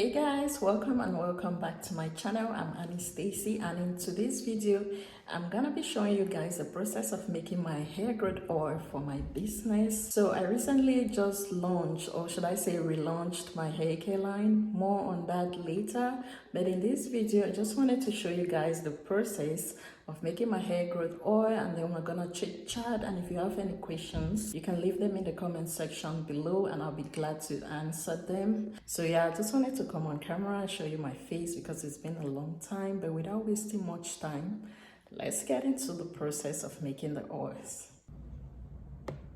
Hey guys, welcome and welcome back to my channel. I'm Annie Stacy, and in today's video I'm gonna be showing you guys the process of making my hair growth oil for my business. So I recently just launched, or should I say relaunched, my hair care line. More on that later, but in this video I just wanted to show you guys the process of making my hair growth oil, and then we're gonna chit chat. And if you have any questions, you can leave them in the comment section below and I'll be glad to answer them. So yeah, I just wanted to come on camera and show you my face because it's been a long time, but without wasting much time, let's get into the process of making the oils.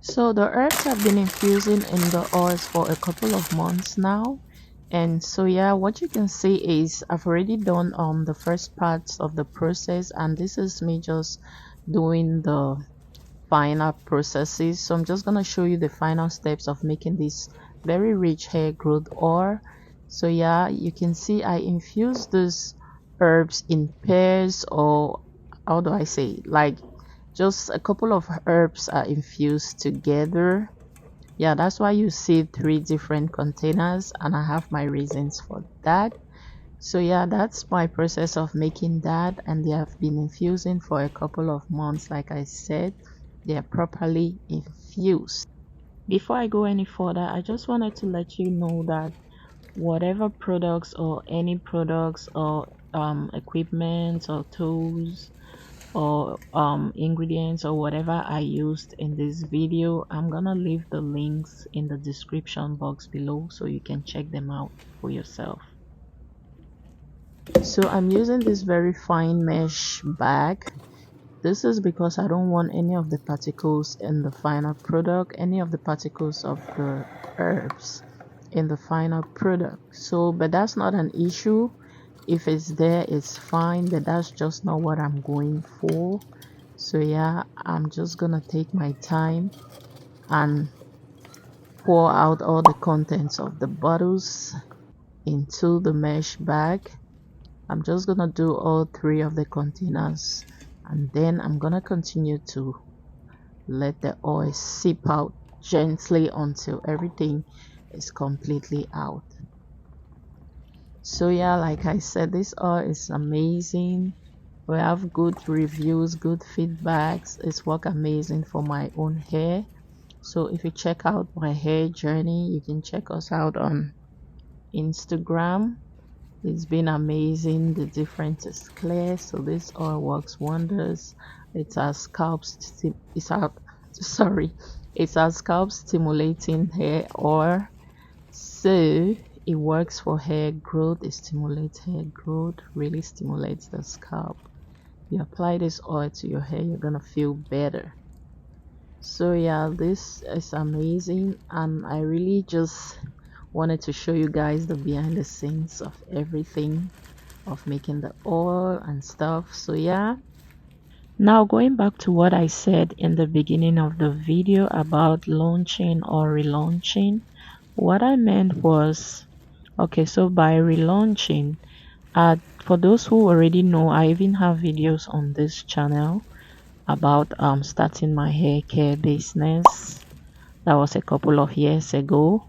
So the herbs have been infusing in the oils for a couple of months now. And so yeah, what you can see is I've already done the first parts of the process, and this is me just doing the final processes. So I'm just gonna show you the final steps of making this very rich hair growth oil. So yeah, you can see I infuse these herbs in pairs, or how do I say, like just a couple of herbs are infused together. Yeah, that's why you see three different containers, and I have my reasons for that. So yeah, that's my process of making that, and they have been infusing for a couple of months. Like I said, they are properly infused. Before I go any further, I just wanted to let you know that whatever products or any products or equipment or tools or ingredients or whatever I used in this video, I'm gonna leave the links in the description box below so you can check them out for yourself. So I'm using this very fine mesh bag. This is because I don't want any of the particles in the final product, any of the particles of the herbs in the final product. So but that's not an issue. If it's there, it's fine, but that's just not what I'm going for. So yeah, I'm just gonna take my time and pour out all the contents of the bottles into the mesh bag. I'm just gonna do all three of the containers, and then I'm gonna continue to let the oil seep out gently until everything is completely out. So yeah, like I said, this oil is amazing. We have good reviews, good feedbacks. It's worked amazing for my own hair. So if you check out my hair journey, you can check us out on Instagram. It's been amazing. The difference is clear. So this oil works wonders. It's our it's our scalp stimulating hair oil. So it works for hair growth. It stimulates hair growth, really stimulates the scalp. You apply this oil to your hair, you're gonna feel better. So yeah, this is amazing, and I really just wanted to show you guys the behind the scenes of everything, of making the oil and stuff. So yeah, now going back to what I said in the beginning of the video about launching or relaunching, what I meant was, okay, so by relaunching, for those who already know, I even have videos on this channel about starting my hair care business. That was a couple of years ago.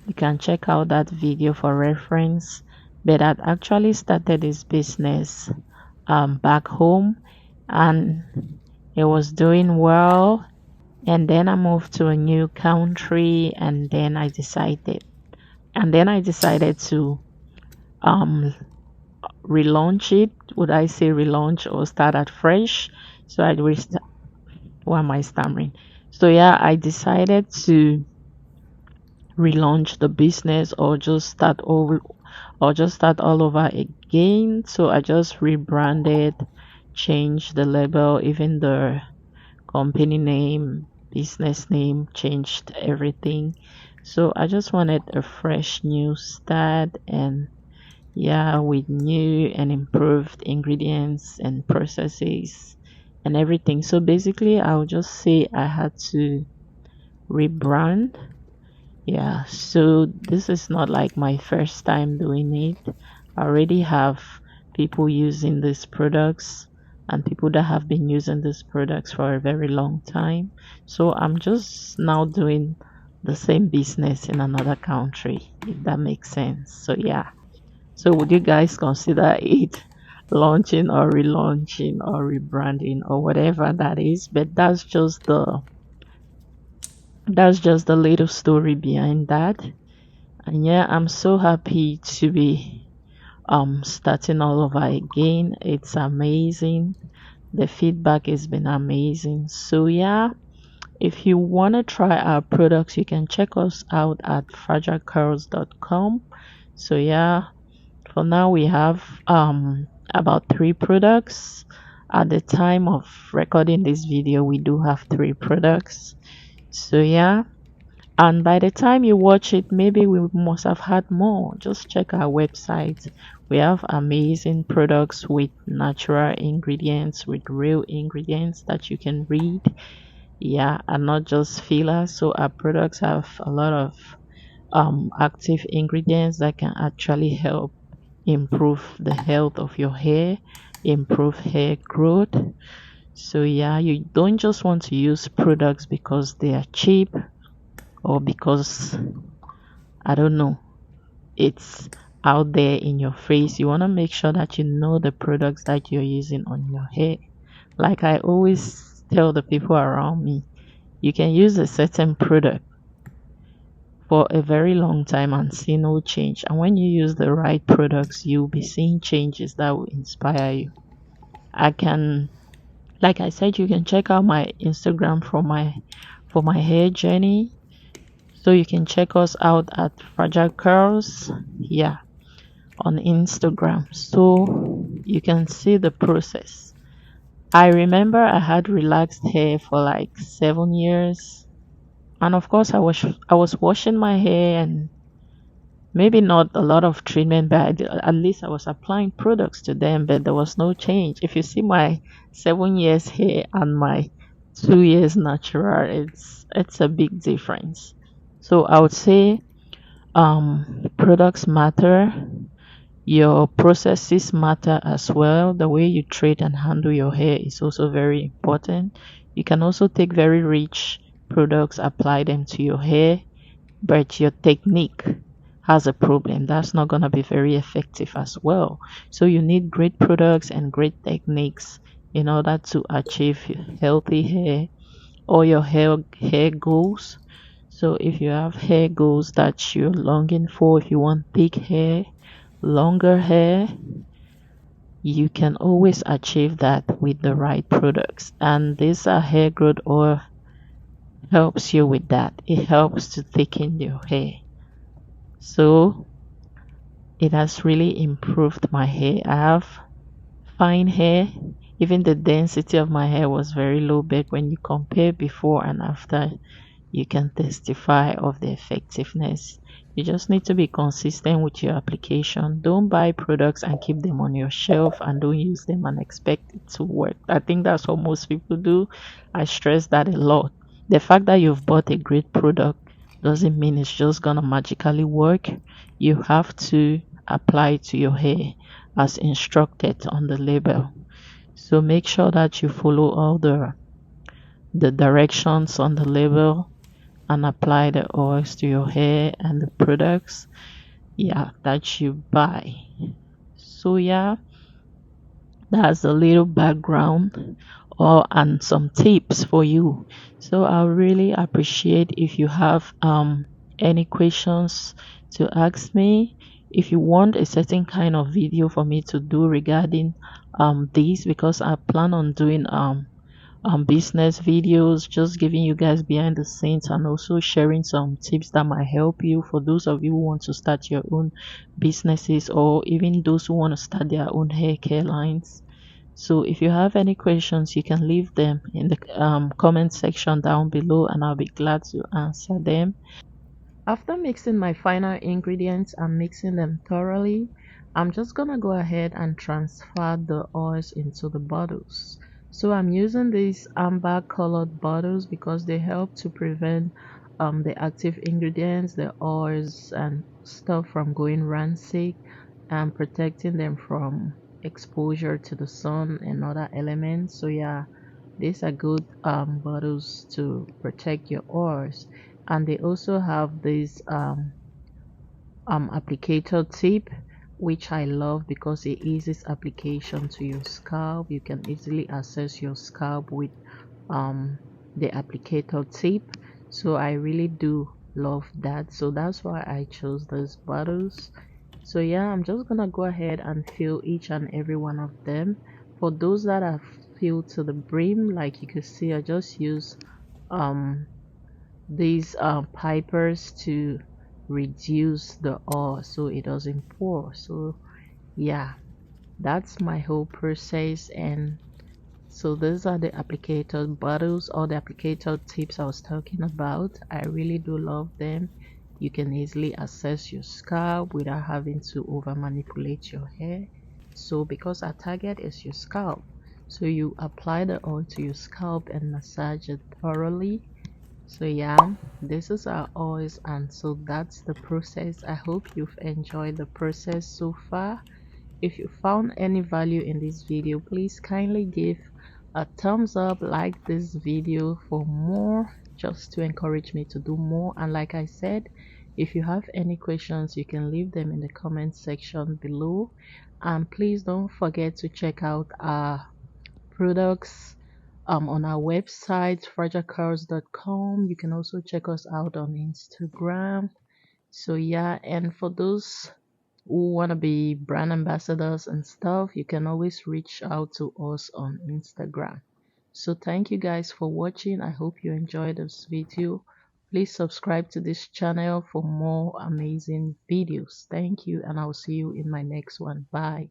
You can check out that video for reference. But I actually started this business back home, and it was doing well. And then I moved to a new country, and then I decided to um relaunch it. Would I say relaunch or start at fresh? So why am I stammering? So yeah, I decided to relaunch the business, or just start all over again. So I just rebranded, changed the label, even the company name, business name, changed everything. So I just wanted a fresh new start, and yeah, with new and improved ingredients and processes and everything. So basically I'll just say I had to rebrand. Yeah, so this is not like my first time doing it. I already have people using these products, and people that have been using these products for a very long time. So I'm just now doing the same business in another country, if that makes sense. So yeah. So would you guys consider it launching or relaunching or rebranding or whatever that is? But that's just the little story behind that. And yeah, I'm so happy to be starting all over again. It's amazing. The feedback has been amazing. So yeah, if you want to try our products, you can check us out at fragilecurls.com. So yeah, for now we have about 3 products. At the time of recording this video, we do have 3 products. So yeah, and by the time you watch it, maybe we must have had more. Just check our website. We have amazing products with natural ingredients, with real ingredients that you can read. Yeah, and not just fillers. So our products have a lot of active ingredients that can actually help improve the health of your hair, improve hair growth. So yeah, you don't just want to use products because they are cheap or because I don't know, it's out there in your face. You want to make sure that you know the products that you're using on your hair. Like I always tell the people around me, you can use a certain product for a very long time and see no change. And when you use the right products, you'll be seeing changes that will inspire you. I can, like I said, you can check out my Instagram for my hair journey. So you can check us out at Fragile Curls. Yeah, on Instagram. So you can see the process. I remember I had relaxed hair for like 7 years. And of course I was washing my hair and maybe not a lot of treatment, but at least I was applying products to them, but there was no change. If you see my 7 years hair and my 2 years natural, it's a big difference. So I would say products matter. Your processes matter as well. The way you treat and handle your hair is also very important. You can also take very rich products, apply them to your hair, but your technique has a problem. That's not going to be very effective as well. So you need great products and great techniques in order to achieve healthy hair or your hair goals. So if you have hair goals that you're longing for, if you want thick hair, longer hair, you can always achieve that with the right products. And this hair growth oil helps you with that. It helps to thicken your hair. So it has really improved my hair. I have fine hair. Even the density of my hair was very low back when you compare before and after. You can testify of the effectiveness. You just need to be consistent with your application. Don't buy products and keep them on your shelf and don't use them and expect it to work. I think that's what most people do. I stress that a lot. The fact that you've bought a great product doesn't mean it's just gonna magically work. You have to apply it to your hair as instructed on the label. So make sure that you follow all the directions on the label and apply the oils to your hair and the products, yeah, that you buy. So yeah, that's a little background or and some tips for you. So I really appreciate if you have any questions to ask me. If you want a certain kind of video for me to do regarding this, because I plan on doing business videos, just giving you guys behind the scenes and also sharing some tips that might help you for those of you who want to start your own businesses or even those who want to start their own hair care lines. So if you have any questions, you can leave them in the comment section down below and I'll be glad to answer them. After mixing my final ingredients and mixing them thoroughly, I'm just gonna go ahead and transfer the oils into the bottles. So I'm using these amber colored bottles because they help to prevent the active ingredients, the oils and stuff from going rancid and protecting them from exposure to the sun and other elements. So yeah, these are good bottles to protect your oils, and they also have this applicator tip which I love because it eases application to your scalp. You can easily access your scalp with um the applicator tip. So I really do love that. So that's why I chose those bottles. So yeah, I'm just gonna go ahead and fill each and every one of them. For those that are filled to the brim, like you can see, I just use um these pipers to reduce the oil so it doesn't pour. So yeah, that's my whole process. And so these are the applicator bottles or the applicator tips I was talking about. I really do love them. You can easily access your scalp without having to over manipulate your hair. So because our target is your scalp, so you apply the oil to your scalp and massage it thoroughly. So yeah, this is our oils, and so that's the process. I hope you've enjoyed the process so far. If you found any value in this video, please kindly give a thumbs up, like this video for more, just to encourage me to do more. And like I said, if you have any questions, you can leave them in the comment section below. And please don't forget to check out our products on our website, fragilecars.com. You can also check us out on Instagram. So yeah, and for those who want to be brand ambassadors and stuff, you can always reach out to us on Instagram. So thank you guys for watching. I hope you enjoyed this video. Please subscribe to this channel for more amazing videos. Thank you, and I'll see you in my next one. Bye.